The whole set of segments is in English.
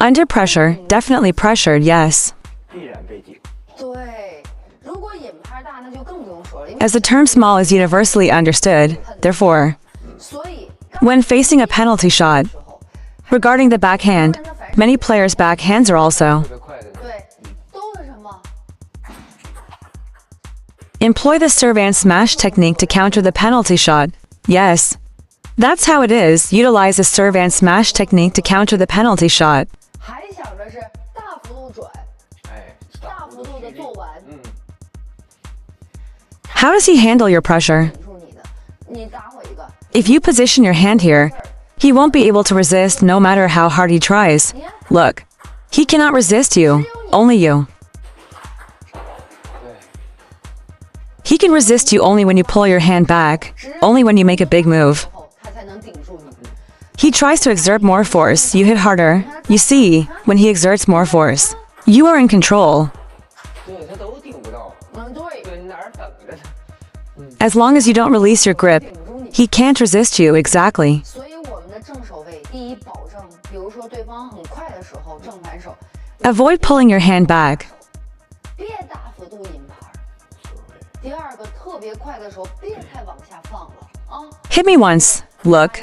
Under pressure, definitely pressured, yes. As the term small is universally understood, therefore, when facing a penalty shot, regarding the backhand, many players' backhands are also. Employ the serve and smash technique to counter the penalty shot. Yes. That's how it is. Utilize the serve and smash technique to counter the penalty shot. How does he handle your pressure? If you position your hand here, he won't be able to resist no matter how hard he tries. Look, he cannot resist you, only you. He can resist you only when you pull your hand back, only when you make a big move. He tries to exert more force, you hit harder. You see, when he exerts more force, you are in control. As long as you don't release your grip, he can't resist you exactly. Avoid pulling your hand back. Hit me once. Look.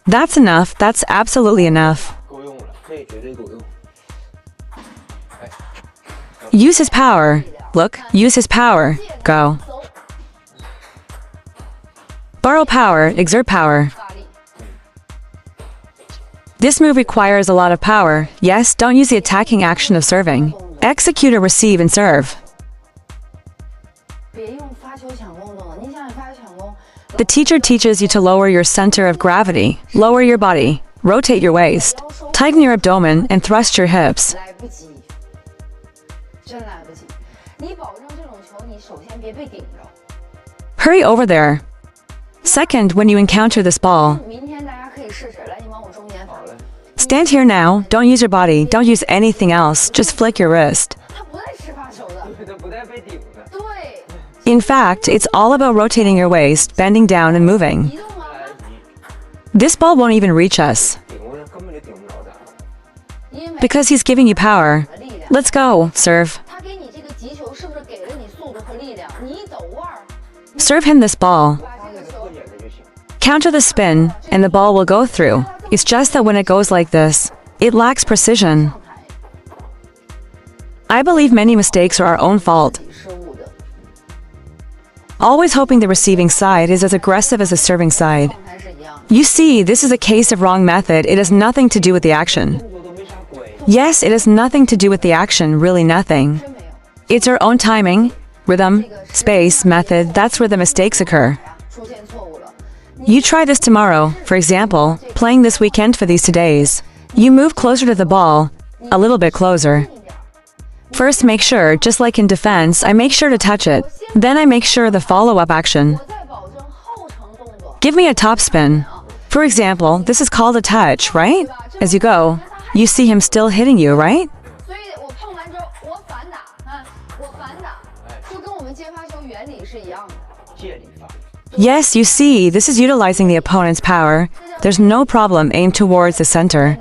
That's enough. That's absolutely enough. Use his power. Look, use his power. Go. Borrow power, exert power. This move requires a lot of power. Yes, don't use the attacking action of serving. Execute or receive and serve. The teacher teaches you to lower your center of gravity, lower your body, rotate your waist, tighten your abdomen, and thrust your hips. Hurry over there. Second, when you encounter this ball, stand here now, don't use your body, don't use anything else, just flick your wrist. In fact, it's all about rotating your waist, bending down and moving. This ball won't even reach us. Because he's giving you power. Let's go, serve. Serve him this ball. Counter the spin, and the ball will go through. It's just that when it goes like this, it lacks precision. I believe many mistakes are our own fault. Always hoping the receiving side is as aggressive as the serving side. You see, this is a case of wrong method. It has nothing to do with the action. Yes, it has nothing to do with the action, really nothing. It's our own timing, rhythm, space, method, that's where the mistakes occur. You try this tomorrow, for example, playing this weekend for these 2 days. You move closer to the ball, a little bit closer. First make sure, just like in defense, I make sure to touch it. Then I make sure the follow-up action. Give me a top spin. For example, this is called a touch, right? As you go, you see him still hitting you, right? Yes, you see, this is utilizing the opponent's power. There's no problem aimed towards the center.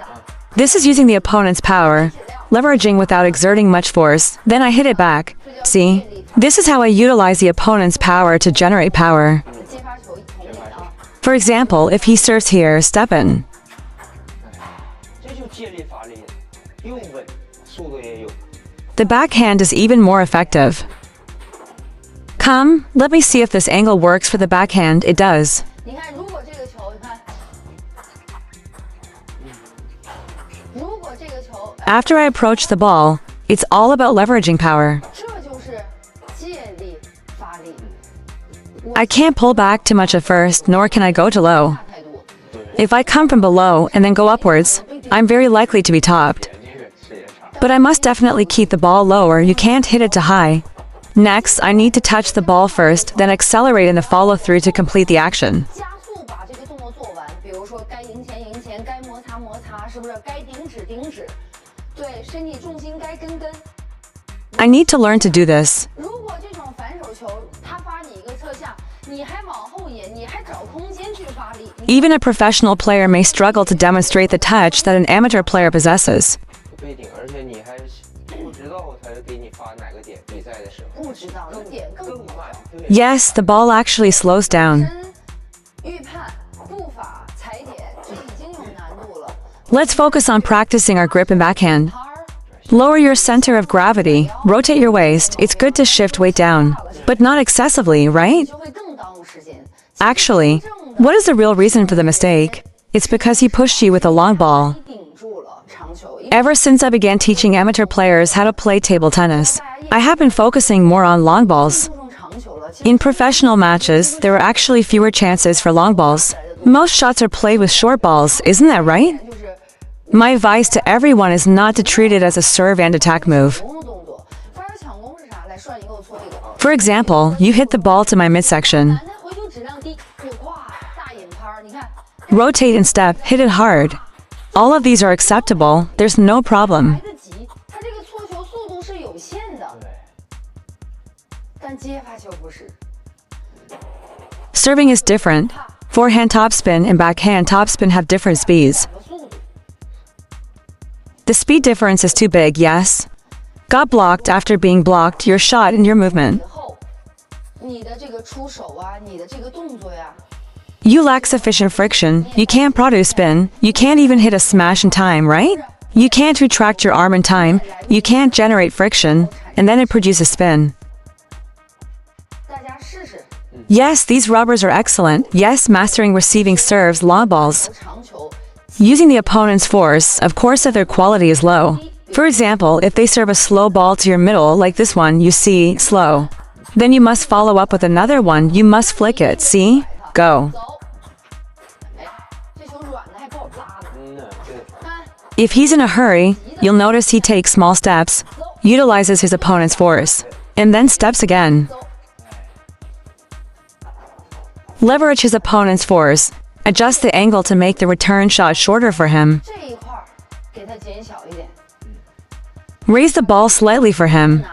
This is using the opponent's power, leveraging without exerting much force. Then I hit it back. See? This is how I utilize the opponent's power to generate power. For example, if he serves here, step in. The backhand is even more effective. Come, let me see if this angle works for the backhand. It does. After I approach the ball, it's all about leveraging power. I can't pull back too much at first, nor can I go too low. If I come from below and then go upwards, I'm very likely to be topped. But I must definitely keep the ball lower. You can't hit it too high. Next, I need to touch the ball first, then accelerate in the follow-through to complete the action. I need to learn to do this. Even a professional player may struggle to demonstrate the touch that an amateur player possesses. Yes, the ball actually slows down. Let's focus on practicing our grip and backhand. Lower your center of gravity, rotate your waist. It's good to shift weight down, but not excessively, right? Actually, what is the real reason for the mistake? It's because he pushed you with a long ball. Ever since I began teaching amateur players how to play table tennis, I have been focusing more on long balls. In professional matches, there are actually fewer chances for long balls. Most shots are played with short balls, isn't that right? My advice to everyone is not to treat it as a serve and attack move. For example, you hit the ball to my midsection. Rotate and step, hit it hard. All of these are acceptable, there's no problem. Serving is different. Forehand topspin and backhand topspin have different speeds. The speed difference is too big, yes? Got blocked after being blocked, your shot and your movement. You lack sufficient friction, you can't produce spin, you can't even hit a smash in time, right? You can't retract your arm in time, you can't generate friction, and then it produces spin. Yes, these rubbers are excellent. Yes, mastering receiving serves, long balls. Using the opponent's force, of course if their quality is low. For example, if they serve a slow ball to your middle like this one, you see, slow. Then you must follow up with another one, you must flick it, see? Go. If he's in a hurry, you'll notice he takes small steps, utilizes his opponent's force, and then steps again. Leverage his opponent's force. Adjust the angle to make the return shot shorter for him. Raise the ball slightly for him.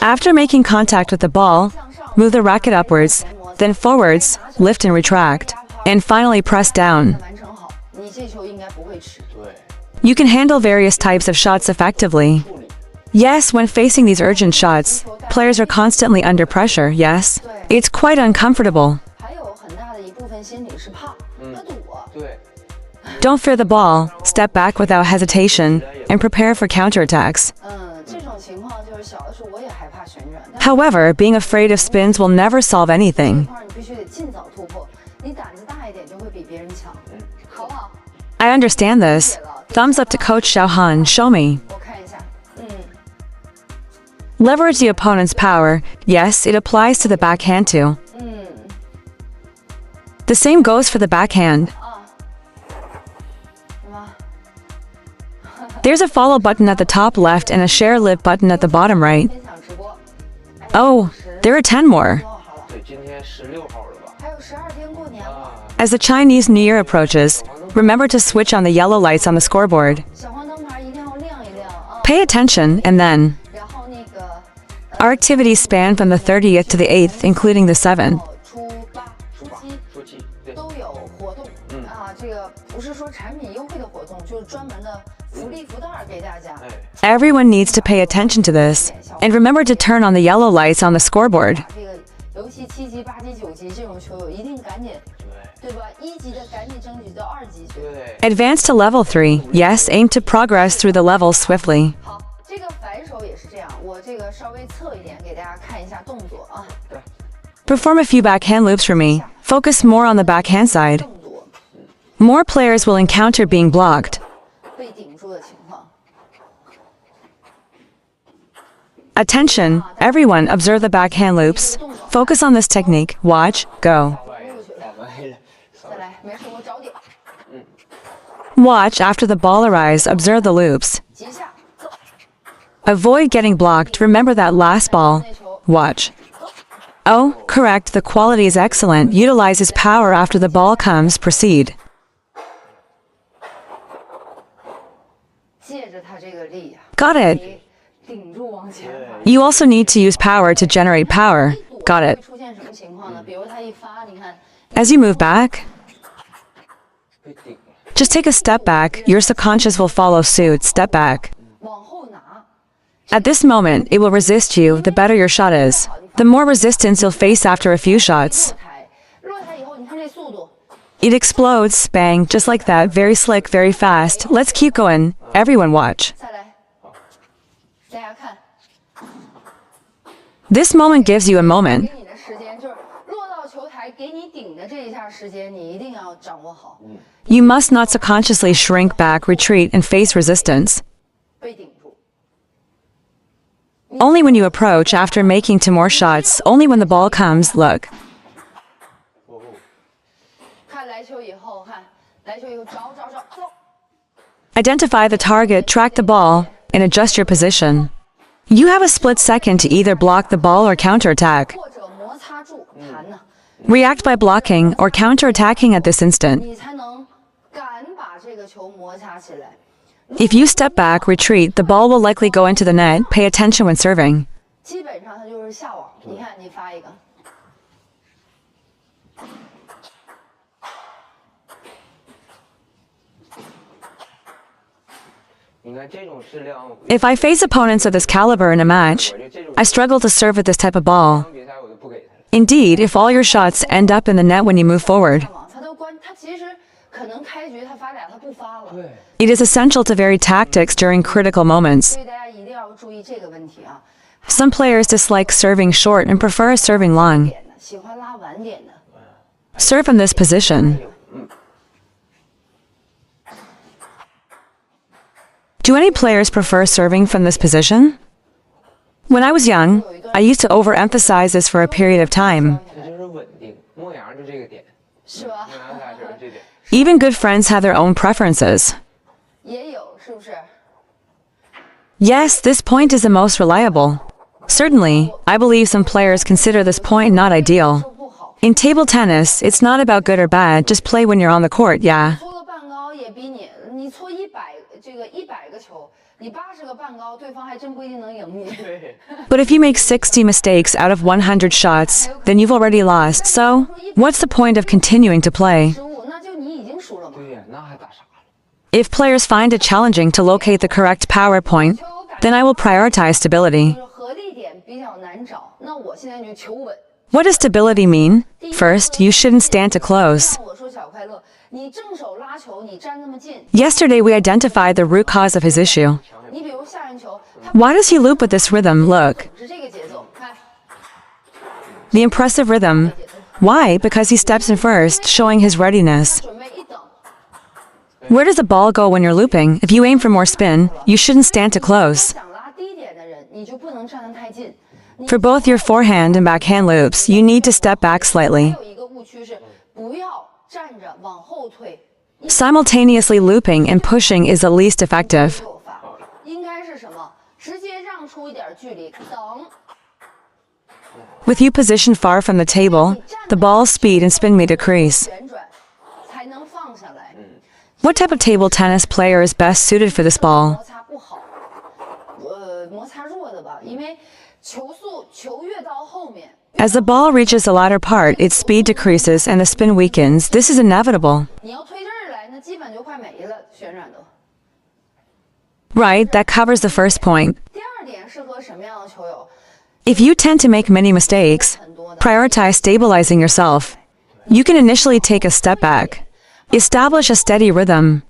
After making contact with the ball, move the racket upwards, then forwards, lift and retract, and finally press down. You can handle various types of shots effectively. Yes, when facing these urgent shots, players are constantly under pressure, yes? It's quite uncomfortable. Don't fear the ball, step back without hesitation, and prepare for counterattacks. However, being afraid of spins will never solve anything. I understand this. Thumbs up to Coach XiaoHan, show me. Leverage the opponent's power. Yes, it applies to the backhand too. The same goes for the backhand. There's a follow button at the top left and a share live button at the bottom right. Oh, there are 10 more. As the Chinese New Year approaches, remember to switch on the yellow lights on the scoreboard. Pay attention, and then. Our activities span from the 30th to the 8th, including the 7th. Everyone needs to pay attention to this, and remember to turn on the yellow lights on the scoreboard. Advance to level 3. Yes, aim to progress through the levels swiftly. Perform a few backhand loops for me. Focus more on the backhand side. More players will encounter being blocked. Attention, everyone, observe the backhand loops. Focus on this technique. Watch, go. Watch after the ball arrives, observe the loops. Avoid getting blocked, remember that last ball. Watch. Oh, correct, the quality is excellent. Utilize his power after the ball comes, proceed. Got it. You also need to use power to generate power. Got it. As you move back, just take a step back. Your subconscious will follow suit. Step back. At this moment, it will resist you. The better your shot is, the more resistance you'll face after a few shots. It explodes, bang, just like that. Very slick, very fast. Let's keep going. Everyone watch. This moment gives you a moment. You must not subconsciously shrink back, retreat, and face resistance. Only when you approach after making 2 more shots, only when the ball comes, look. Identify the target, track the ball, and adjust your position. You have a split second to either block the ball or counterattack. React by blocking or counterattacking at this instant. If you step back, retreat, the ball will likely go into the net. Pay attention when serving. If I face opponents of this caliber in a match, I struggle to serve with this type of ball. Indeed, if all your shots end up in the net when you move forward, it is essential to vary tactics during critical moments. Some players dislike serving short and prefer serving long. Serve from this position. Do any players prefer serving from this position? When I was young, I used to overemphasize this for a period of time. Even good friends have their own preferences. Yes, this point is the most reliable. Certainly, I believe some players consider this point not ideal. In table tennis, it's not about good or bad, just play when you're on the court, yeah. But if you make 60 mistakes out of 100 shots, then you've already lost, so what's the point of continuing to play? If players find it challenging to locate the correct power point, then I will prioritize stability. What does stability mean? First, you shouldn't stand too close. Yesterday we identified the root cause of his issue. Why does he loop with this rhythm? Look. The impressive rhythm. Why? Because he steps in first, showing his readiness. Where does the ball go when you're looping? If you aim for more spin, you shouldn't stand too close. For both your forehand and backhand loops, you need to step back slightly. Simultaneously looping and pushing is the least effective. With you positioned far from the table, the ball's speed and spin may decrease. What type of table tennis player is best suited for this ball? As the ball reaches the latter part, its speed decreases and the spin weakens. This is inevitable. Right, that covers the first point. If you tend to make many mistakes, prioritize stabilizing yourself. You can initially take a step back. Establish a steady rhythm.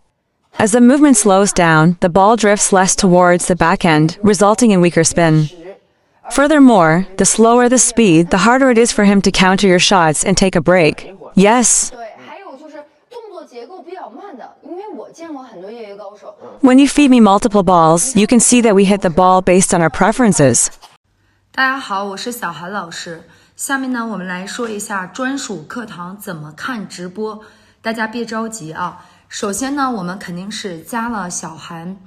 As the movement slows down, the ball drifts less towards the backhand, resulting in weaker spin. Furthermore, the slower the speed, the harder it is for him to counter your shots and take a break. Yes. When you feed me multiple balls, you can see that we hit the ball based on our preferences. 大家好，我是小韩老师。下面呢，我们来说一下专属课堂怎么看直播。大家别着急啊。首先呢，我们肯定是加了小韩